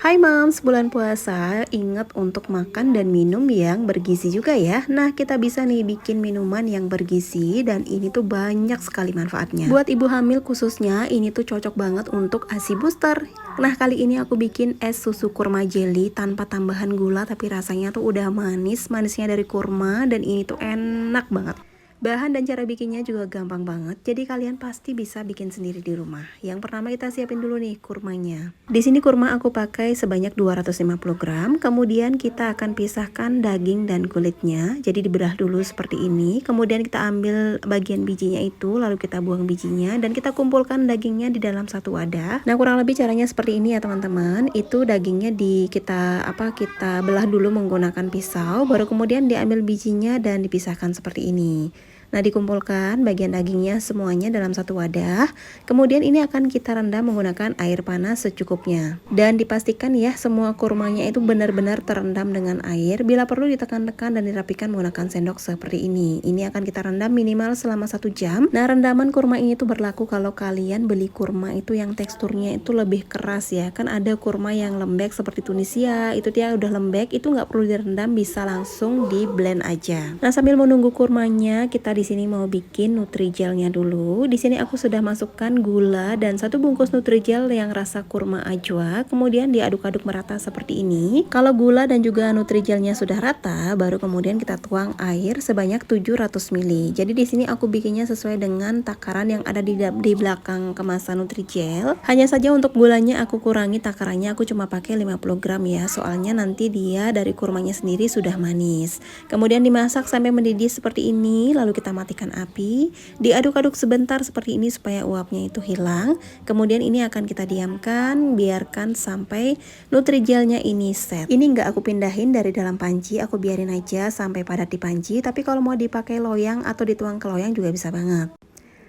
Hai Mams, bulan puasa ingat untuk makan dan minum yang bergizi juga ya. Nah, kita bisa nih bikin minuman yang bergizi dan ini tuh banyak sekali manfaatnya. Buat ibu hamil khususnya, ini tuh cocok banget untuk ASI booster. Nah, kali ini aku bikin es susu kurma jelly tanpa tambahan gula, tapi rasanya tuh udah manis, manisnya dari kurma dan ini tuh enak banget. Bahan dan cara bikinnya juga gampang banget, jadi kalian pasti bisa bikin sendiri di rumah. Yang pertama kita siapin dulu nih kurmanya. Di sini kurma aku pakai sebanyak 250 gram, kemudian kita akan pisahkan daging dan kulitnya. Jadi dibelah dulu seperti ini, kemudian kita ambil bagian bijinya itu, lalu kita buang bijinya dan kita kumpulkan dagingnya di dalam satu wadah. Nah, kurang lebih caranya seperti ini ya teman-teman. Itu dagingnya kita belah dulu menggunakan pisau, baru kemudian diambil bijinya dan dipisahkan seperti ini. Nah, dikumpulkan bagian dagingnya semuanya dalam satu wadah. Kemudian ini akan kita rendam menggunakan air panas secukupnya. Dan dipastikan ya semua kurmanya itu benar-benar terendam dengan air. Bila perlu ditekan-tekan dan dirapikan menggunakan sendok seperti ini. Ini akan kita rendam minimal selama 1 jam. Nah, rendaman kurma ini tuh berlaku kalau kalian beli kurma itu yang teksturnya itu lebih keras ya. Kan ada kurma yang lembek seperti Tunisia, itu dia udah lembek, itu nggak perlu direndam, bisa langsung di blend aja. Nah, sambil menunggu kurmanya, kita di sini mau bikin Nutrigelnya dulu. Di sini aku sudah masukkan gula dan 1 bungkus Nutrijel yang rasa kurma ajwa. Kemudian diaduk-aduk merata seperti ini. Kalau gula dan juga Nutrigelnya sudah rata, baru kemudian kita tuang air sebanyak 700 ml. Jadi di sini aku bikinnya sesuai dengan takaran yang ada di belakang kemasan Nutrijel. Hanya saja untuk gulanya aku kurangi takarannya, aku cuma pakai 50 gram ya. Soalnya nanti dia dari kurmanya sendiri sudah manis. Kemudian dimasak sampai mendidih seperti ini, lalu kita matikan api, diaduk-aduk sebentar seperti ini supaya uapnya itu hilang. Kemudian ini akan kita diamkan, biarkan sampai Nutrigelnya ini set. Ini nggak aku pindahin dari dalam panci, aku biarin aja sampai padat di panci. Tapi kalau mau dipakai loyang atau dituang ke loyang juga bisa banget.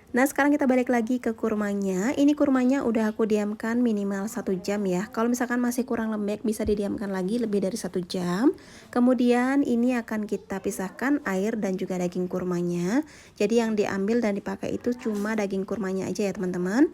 Nah, sekarang kita balik lagi ke kurmanya. Ini kurmanya udah aku diamkan minimal 1 jam ya. Kalau misalkan masih kurang lembek bisa didiamkan lagi lebih dari 1 jam. Kemudian ini akan kita pisahkan air dan juga daging kurmanya. Jadi yang diambil dan dipakai itu cuma daging kurmanya aja ya teman-teman.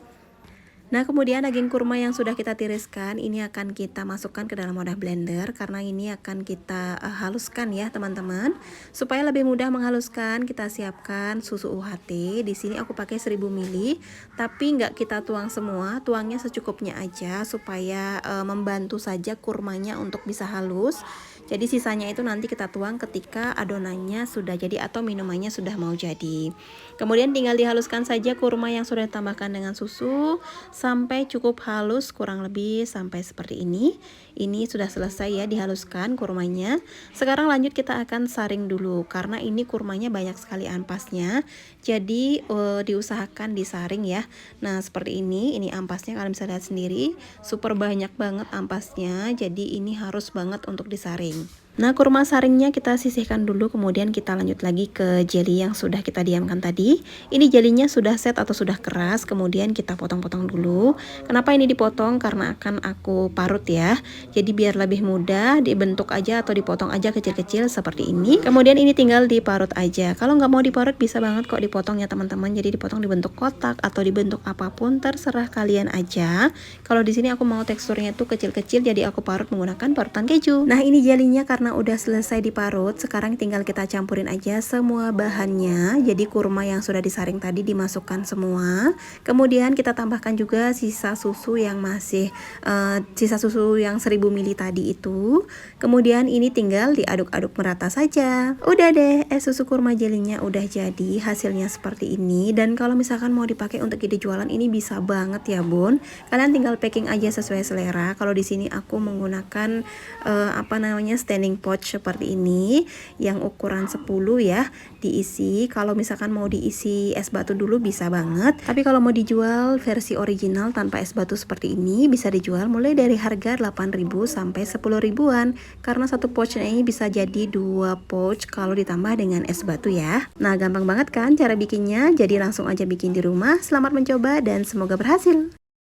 Nah, kemudian daging kurma yang sudah kita tiriskan ini akan kita masukkan ke dalam wadah blender karena ini akan kita haluskan ya teman-teman. Supaya lebih mudah menghaluskan, kita siapkan susu UHT. Di sini aku pakai 1000 ml, tapi nggak kita tuang semua, tuangnya secukupnya aja supaya membantu saja kurmanya untuk bisa halus. Jadi sisanya itu nanti kita tuang ketika adonannya sudah jadi atau minumannya sudah mau jadi. Kemudian tinggal dihaluskan saja kurma yang sudah ditambahkan dengan susu sampai cukup halus, kurang lebih sampai seperti ini. Ini sudah selesai ya dihaluskan kurmanya. Sekarang lanjut kita akan saring dulu karena ini kurmanya banyak sekali ampasnya. Jadi diusahakan disaring ya. Nah, seperti ini ampasnya kalian bisa lihat sendiri, super banyak banget ampasnya. Jadi ini harus banget untuk disaring. Nah, kurma saringnya kita sisihkan dulu, kemudian kita lanjut lagi ke jelly yang sudah kita diamkan tadi. Ini jelinya sudah set atau sudah keras, kemudian kita potong-potong dulu. Kenapa ini dipotong? Karena akan aku parut ya. Jadi biar lebih mudah dibentuk aja atau dipotong aja kecil-kecil seperti ini. Kemudian ini tinggal diparut aja. Kalau nggak mau diparut bisa banget kok dipotong ya teman-teman. Jadi dipotong dibentuk kotak atau dibentuk apapun, terserah kalian aja. Kalau di sini aku mau teksturnya tuh kecil-kecil, jadi aku parut menggunakan parutan keju. Nah, ini jelinya karena udah selesai diparut, sekarang tinggal kita campurin aja semua bahannya. Jadi kurma yang sudah disaring tadi dimasukkan semua. Kemudian kita tambahkan juga sisa susu yang sisa susu yang 1000 ml tadi itu. Kemudian ini tinggal diaduk-aduk merata saja. Udah deh, es susu kurma jelinya udah jadi. Hasilnya seperti ini. Dan kalau misalkan mau dipakai untuk ide jualan ini bisa banget ya bun. Kalian tinggal packing aja sesuai selera. Kalau di sini aku menggunakan standing pouch seperti ini yang ukuran 10 ya, diisi. Kalau misalkan mau diisi es batu dulu bisa banget, tapi kalau mau dijual versi original tanpa es batu seperti ini bisa dijual mulai dari harga 8.000 sampai 10 ribuan karena satu pouchnya ini bisa jadi 2 pouch kalau ditambah dengan es batu ya. Nah, gampang banget kan cara bikinnya, jadi langsung aja bikin di rumah. Selamat mencoba dan semoga berhasil.